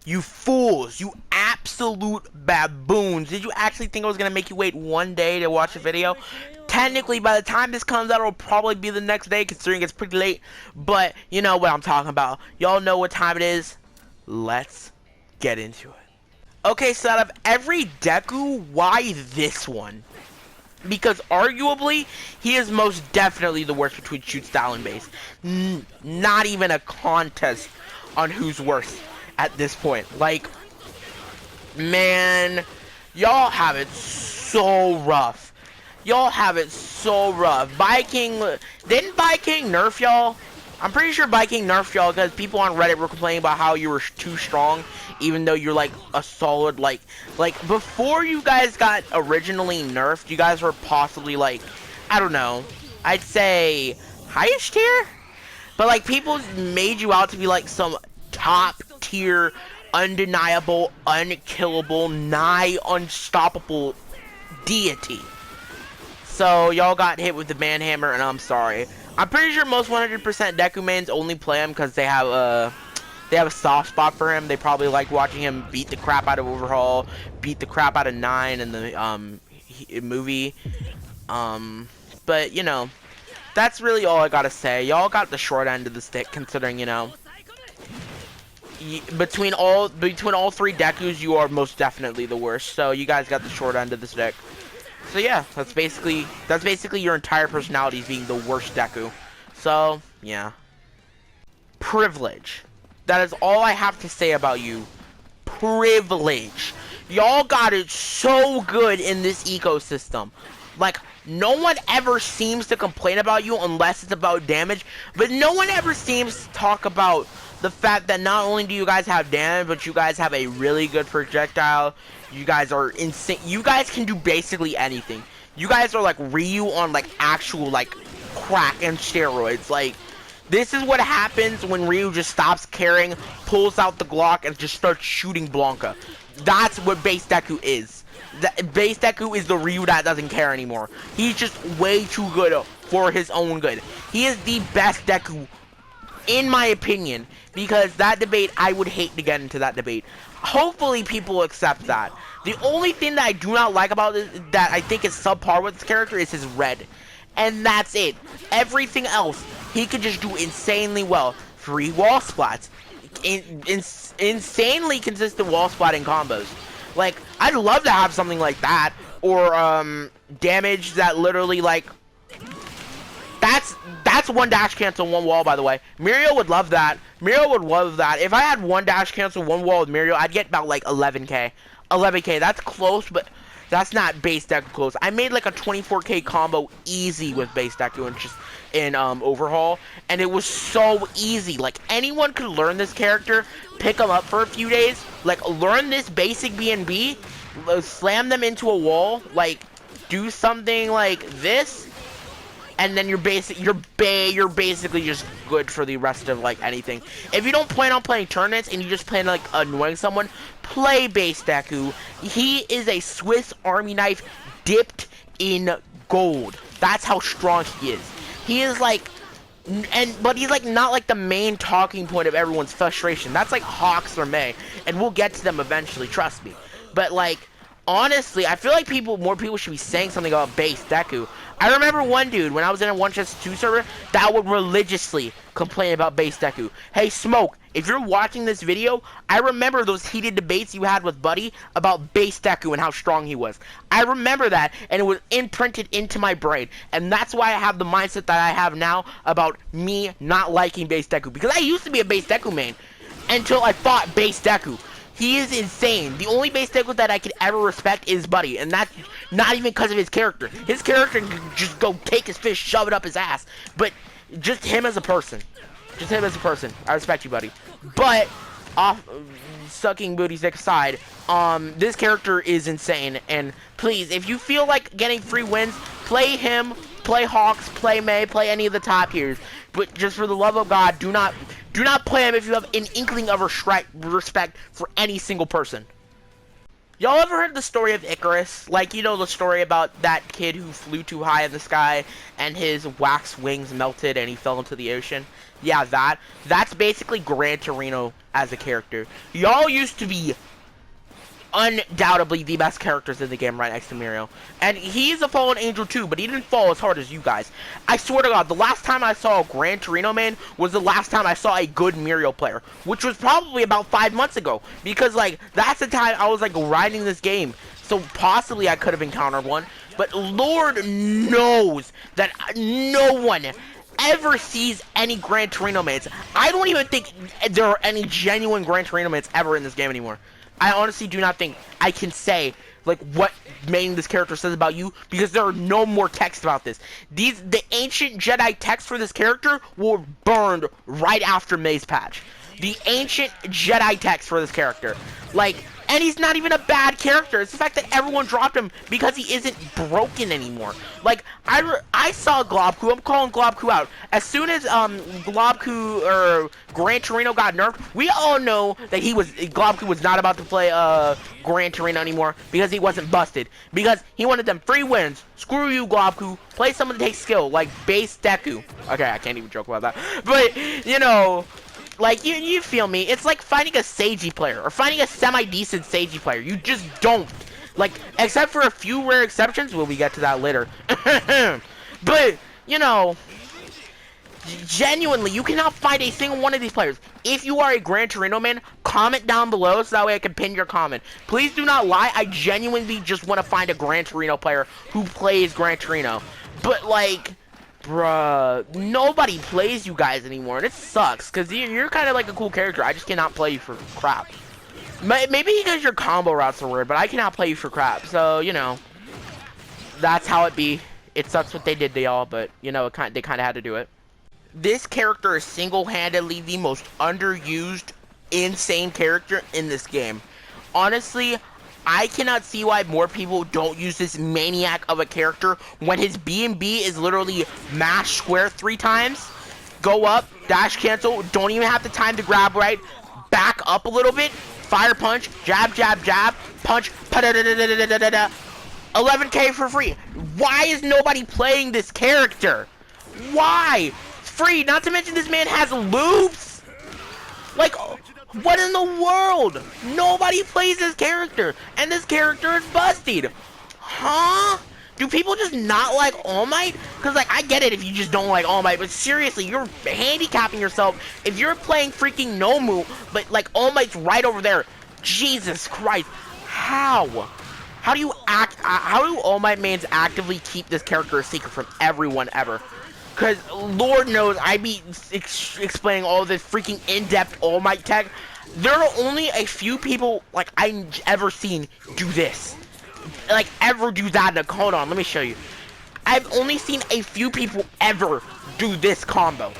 You fools. You absolute baboons. Did you actually think I was going to make you wait one day to watch a video? Technically, by the time this comes out, it'll probably be the next day, considering it's pretty late. But, you know what I'm talking about. Y'all know what time it is. Let's get into it. Okay, so out of every Deku, why this one? Because arguably, he is most definitely the worst between shoot style and base. Not even a contest on who's worse at this point. Like, man, y'all have it so rough. Y'all have it so rough. Didn't King nerf y'all? I'm pretty sure King nerfed y'all because people on Reddit were complaining about how you were too strong, even though you're like a solid, like before you guys got originally nerfed, you guys were possibly like, I don't know, I'd say highest tier? But like people made you out to be like some top tier, undeniable, unkillable, nigh unstoppable deity. So y'all got hit with the banhammer, and I'm sorry. I'm pretty sure most 100% Deku mains only play him because they have a soft spot for him. They probably like watching him beat the crap out of Overhaul, beat the crap out of 9 in the movie. But you know, that's really all I gotta say. Y'all got the short end of the stick, considering, you know, between all three Dekus, you are most definitely the worst. So you guys got the short end of the stick. So yeah, that's basically your entire personality is being the worst Deku. So yeah, privilege. That is all I have to say about you. Privilege. Y'all got it so good in this ecosystem. Like, no one ever seems to complain about you unless it's about damage, but no one ever seems to talk about the fact that not only do you guys have damage, but you guys have a really good projectile. You guys are insane. You guys can do basically anything. You guys are like Ryu on like actual like crack and steroids. Like, this is what happens when Ryu just stops caring, pulls out the Glock, and just starts shooting Blanca. That's what base Deku is. Base Deku is the Ryu that doesn't care anymore. He's just way too good for his own good. He is the best Deku, in my opinion, because that debate, I would hate to get into that debate. Hopefully people accept that. The only thing that I do not like about this, that I think is subpar with this character, is his red. And that's it. Everything else, he could just do insanely well. Free wall splats. Insanely consistent wall splatting combos. Like, I'd love to have something like that. Or, damage that literally, like... That's one dash cancel, one wall, by the way. Muriel would love that. Muriel would love that. If I had one dash cancel, one wall with Muriel, I'd get about, like, 11k. 11k, that's close, but that's not base Deku close. I made, like, a 24k combo easy with base Deku and just in Overhaul, and it was so easy. Like, anyone could learn this character, pick him up for a few days, like, learn this basic BNB, slam them into a wall, like, do something like this, and then you're basically just good for the rest of like anything. If you don't plan on playing tournaments and you just plan on like annoying someone, play base Deku. He is a Swiss Army knife dipped in gold. That's how strong he is. He is like, but he's like not like the main talking point of everyone's frustration. That's like Hawks or May, and we'll get to them eventually. Trust me. But like, honestly, I feel like more people should be saying something about base Deku. I remember one dude, when I was in a 1-2 server, that would religiously complain about base Deku. Hey, Smoke, if you're watching this video, I remember those heated debates you had with Buddy about base Deku and how strong he was. I remember that, and it was imprinted into my brain. And that's why I have the mindset that I have now about me not liking base Deku. Because I used to be a base Deku main until I fought base Deku. He is insane. The only base Deku that I could ever respect is Buddy, and that's not even because of his character. His character can just go take his fish, shove it up his ass. But just him as a person. Just him as a person. I respect you, Buddy. But, sucking booty stick aside, this character is insane. And please, if you feel like getting free wins, play him, play Hawks, play May, play any of the top tiers. But just for the love of God, do not play him if you have an inkling of respect for any single person. Y'all ever heard the story of Icarus? Like, you know the story about that kid who flew too high in the sky and his wax wings melted and he fell into the ocean? Yeah, that's basically Gran Torino as a character. Y'all used to be undoubtedly the best characters in the game right next to Mirio. And he's a fallen angel too, but he didn't fall as hard as you guys. I swear to God, the last time I saw a Gran Torino man was the last time I saw a good Mirio player, which was probably about 5 months ago. Because, like, that's the time I was, like, riding this game. So possibly I could have encountered one. But Lord knows that no one ever sees any Gran Torino mans. I don't even think there are any genuine Gran Torino mans ever in this game anymore. I honestly do not think I can say, like, what main this character says about you, because there are no more texts about this. The ancient Jedi text for this character were burned right after May's patch. The ancient Jedi text for this character. Like, and he's not even a bad character. It's the fact that everyone dropped him because he isn't broken anymore. Like, I saw Globku. I'm calling Globku out. As soon as Globku or Gran Torino got nerfed, we all know that Globku was not about to play Gran Torino anymore because he wasn't busted. Because he wanted them free wins. Screw you, Globku. Play someone that takes skill, like base Deku. Okay, I can't even joke about that. But, you know, like, you feel me? It's like finding a Seiji player, or finding a semi-decent Seiji player. You just don't. Like, except for a few rare exceptions. Well, we get to that later. But, you know, genuinely, you cannot find a single one of these players. If you are a Gran Torino man, comment down below so that way I can pin your comment. Please do not lie. I genuinely just want to find a Gran Torino player who plays Gran Torino. But, like, bruh, nobody plays you guys anymore, and it sucks, because you're kind of like a cool character. I just cannot play you for crap. Maybe because your combo routes are weird, but I cannot play you for crap, so, you know, that's how it be. It sucks what they did to y'all, but, you know, they kind of had to do it. This character is single-handedly the most underused, insane character in this game. Honestly, I cannot see why more people don't use this maniac of a character when his B&B is literally mash square 3 times, go up, dash cancel, don't even have the time to grab right, back up a little bit, fire punch, jab, jab, jab, punch, 11k for free. Why is nobody playing this character? Why? It's free, not to mention this man has loops. Like, what in the world? Nobody plays this character, and this character is busted. Huh? Do people just not like All Might? Because, like, I get it if you just don't like All Might, but seriously, you're handicapping yourself if you're playing freaking Nomu, but, like, All Might's right over there. Jesus Christ. How? How do All Might mains actively keep this character a secret from everyone ever? Because Lord knows I be explaining all this freaking in-depth All Might tech. There are only a few people, like, I've ever seen do this. Like, ever do that. Hold on, let me show you. I've only seen a few people ever do this combo.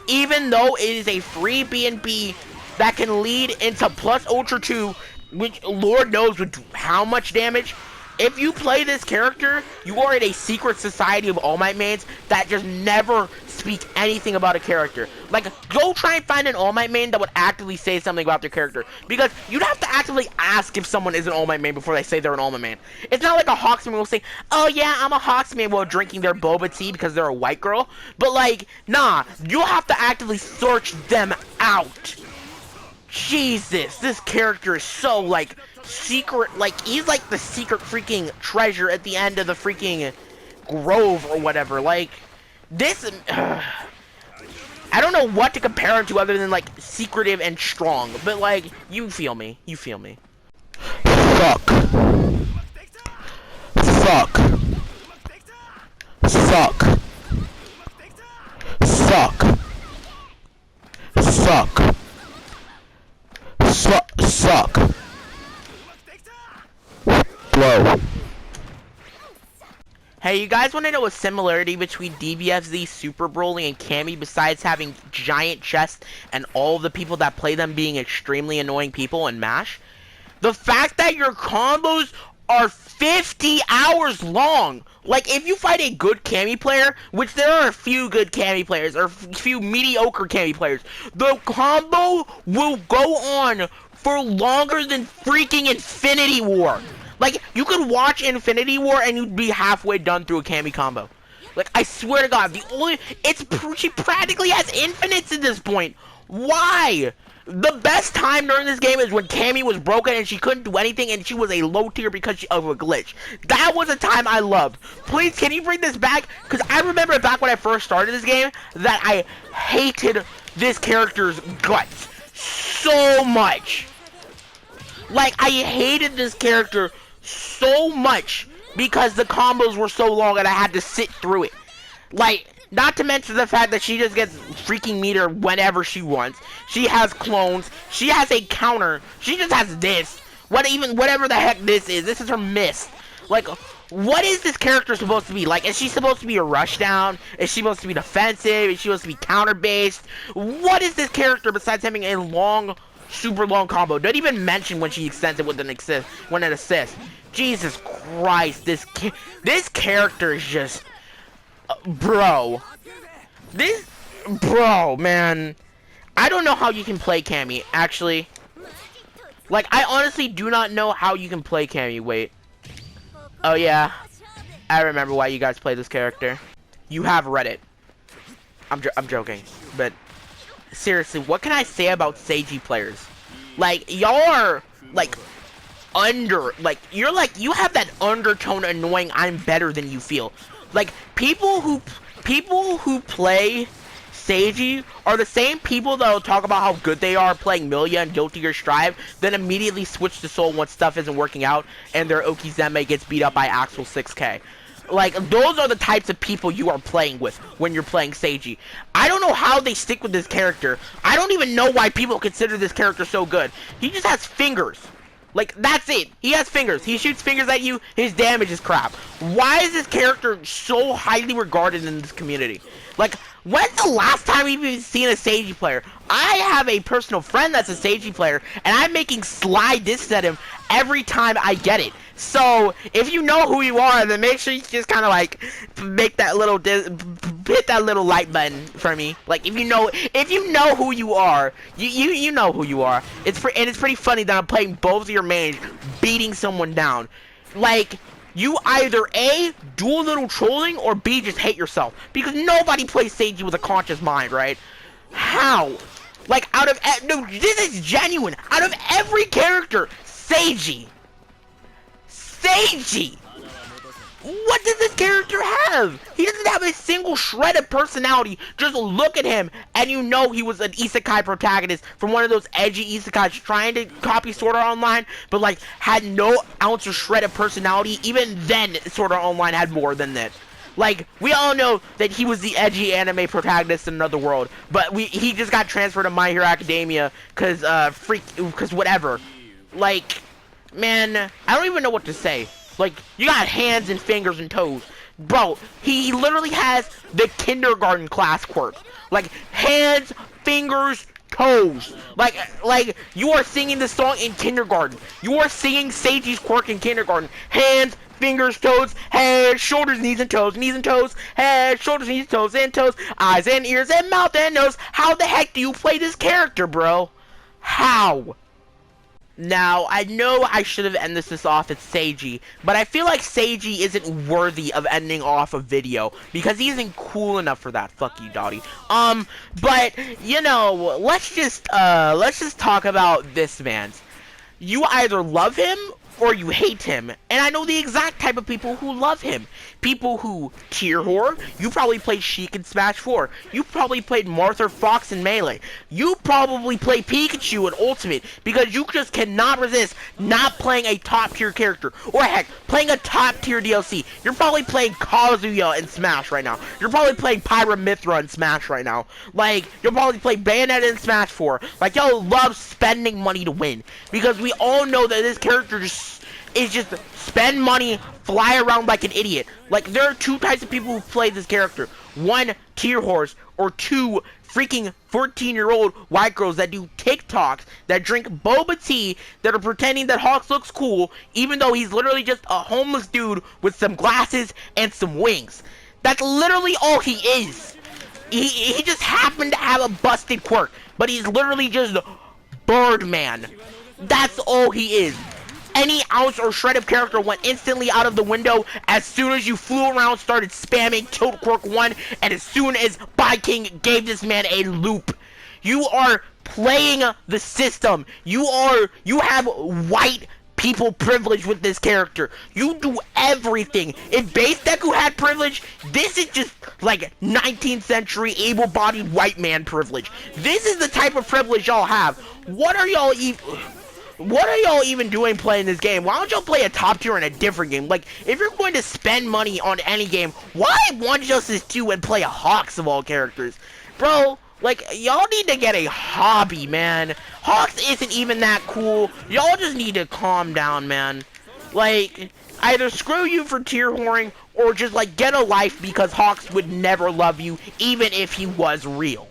Even though it is a free B&B that can lead into plus Ultra 2, which Lord knows would do how much damage. If you play this character, you are in a secret society of All Might mains that just never speak anything about a character. Like, go try and find an All Might main that would actively say something about their character. Because you'd have to actively ask if someone is an All Might main before they say they're an All Might main. It's not like a Hawksman will say, oh yeah, I'm a Hawksman while drinking their boba tea because they're a white girl. But, like, nah, you'll have to actively search them out. Jesus, this character is so, like, secret, like, he's like the secret freaking treasure at the end of the freaking grove or whatever. Like, this, I don't know what to compare him to other than, like, secretive and strong, but, like, you feel me, Fuck. Fuck. Fuck. Fuck. Fuck. Suck. Blow. Hey, you guys want to know a similarity between DBFZ, Super Broly, and Cammy besides having giant chests and all the people that play them being extremely annoying people in MASH? The fact that your combos are 50 hours long. Like, if you fight a good Cammy player, which there are a few good Cammy players, or a few mediocre Cammy players, the combo will go on for longer than freaking Infinity War. Like, you could watch Infinity War and you'd be halfway done through a Cammy combo. Like, I swear to God, she practically has infinites at this point. Why? The best time during this game is when Cammy was broken and she couldn't do anything and she was a low tier because of a glitch. That was a time I loved. Please, can you bring this back? Because I remember back when I first started this game that I hated this character's guts so much. Like, I hated this character so much because the combos were so long and I had to sit through it. Like, not to mention the fact that she just gets freaking meter whenever she wants. She has clones. She has a counter. She just has this. Whatever the heck this is. This is her mist. Like, what is this character supposed to be? Like, is she supposed to be a rushdown? Is she supposed to be defensive? Is she supposed to be counter-based? What is this character besides having a long, super long combo? Don't even mention when she extends it with an assist. Jesus Christ, this character is just... bro, man, I don't know how you can play Cammy, actually. Like, I honestly do not know how you can play Cammy. Wait. Oh, yeah. I remember why you guys play this character. You have Reddit. I'm joking. But, seriously, what can I say about Seiji players? Like, y'all are, like, you have that undertone annoying I'm better than you feel. Like, people who play Seiji are the same people that will talk about how good they are playing Milia and Guilty Gear Strive, then immediately switch to Soul once stuff isn't working out and their Okizeme gets beat up by Axel 6K. Like, those are the types of people you are playing with when you're playing Seiji. I don't know how they stick with this character. I don't even know why people consider this character so good. He just has fingers. Like, that's it. He has fingers. He shoots fingers at you. His damage is crap. Why is this character so highly regarded in this community? Like, when's the last time we've even seen a Seiji player? I have a personal friend that's a Seiji player, and I'm making sly disses at him every time I get it. So, if you know who you are, then make sure you just kind of, like, make that little hit that little like button for me. Like, if you know who you are, you know who you are. It's pretty funny that I'm playing both of your mains, beating someone down. Like, you either A, do a little trolling, or B, just hate yourself. Because nobody plays Seiji with a conscious mind, right? How? Like, no, this is genuine. Out of every character, Seiji. What does this character have? He doesn't have a single shred of personality. Just look at him, and you know he was an isekai protagonist from one of those edgy isekais trying to copy Sword Art Online, but, like, had no ounce or shred of personality. Even then, Sword Art Online had more than that. Like, we all know that he was the edgy anime protagonist in another world, but he just got transferred to My Hero Academia because whatever. Like, man, I don't even know what to say. Like, you got hands and fingers and toes. Bro, he literally has the kindergarten class quirk. Like, hands, fingers, toes. Like, you are singing this song in kindergarten. You are singing Seiji's quirk in kindergarten. Hands, fingers, toes, head, shoulders, knees, and toes, head, shoulders, knees, toes, and toes, eyes and ears and mouth and nose. How the heck do you play this character, bro? How? Now, I know I should have ended this off at Seiji, but I feel like Seiji isn't worthy of ending off a video, because he isn't cool enough for that. Fuck you, Dottie. But, you know, let's just talk about this man. You either love him, or you hate him, and I know the exact type of people who love him. People who tier whore. You probably played Sheik in Smash 4. You probably played Martha Fox in Melee. You probably play Pikachu in Ultimate, because you just cannot resist not playing a top tier character, or heck, playing a top tier DLC. You're probably playing Kazuya in Smash right now. You're probably playing Pyramithra in Smash right now. Like, you'll probably play Bayonetta in Smash 4. Like, y'all love spending money to win, because we all know that this character just spend money, fly around like an idiot. Like, there are two types of people who play this character. One, tier horse, or two, freaking 14-year-old white girls that do TikToks, that drink boba tea, that are pretending that Hawks looks cool, even though he's literally just a homeless dude with some glasses and some wings. That's literally all he is. He just happened to have a busted quirk, but he's literally just Birdman. That's all he is. Any ounce or shred of character went instantly out of the window as soon as you flew around, started spamming Tilt Quirk 1, and as soon as Bai King gave this man a loop. You are playing the system. You have white people privilege with this character. You do everything. If Base Deku had privilege, this is just like 19th century able-bodied white man privilege. This is the type of privilege y'all have. What are y'all even doing playing this game? Why don't y'all play a top tier in a different game? Like, if you're going to spend money on any game, why One Justice 2 and play a Hawks of all characters? Bro, like, y'all need to get a hobby, man. Hawks isn't even that cool. Y'all just need to calm down, man. Like, either screw you for tier whoring, or just, like, get a life because Hawks would never love you, even if he was real.